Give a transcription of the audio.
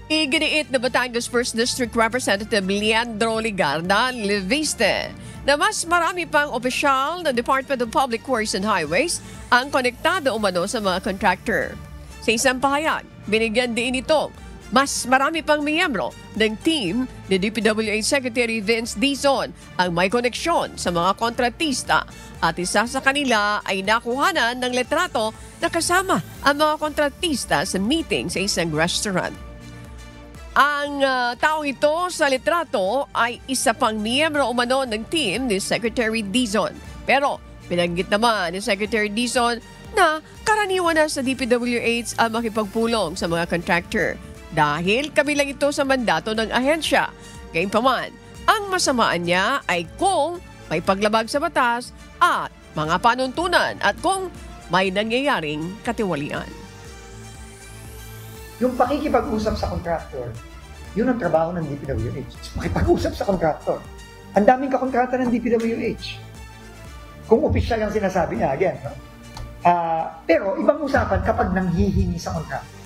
Iginiit na Batangas 1st District Representative Leandro Ligarda Leviste na mas marami pang opisyal ng Department of Public Works and Highways ang konektado umano sa mga contractor. Sa isang pahayag, binigyan din ito mas marami pang miyembro ng team ni DPWH Secretary Vince Dizon ang may koneksyon sa mga kontratista at isa sa kanila ay nakuhanan ng letrato na kasama ang mga kontratista sa meeting sa isang restaurant. Ang taong ito sa litrato ay isa pang miyembro umano ng team ni Secretary Dizon. Pero binanggit naman ni Secretary Dizon na karaniwan na sa DPWH ang makipagpulong sa mga contractor dahil kabilang ito sa mandato ng ahensya. Gayunpaman, ang masamaan niya ay kung may paglabag sa batas at mga panuntunan at kung may nangyayaring katiwalian. Yung pakikipag-usap sa contractor, yun ang trabaho ng DPWH. Makipag-usap sa contractor. Ang daming kakontrata ng DPWH. Kung opisyal ang sinasabi niya, again. No? Pero ibang usapan kapag nanghihingi sa contractor.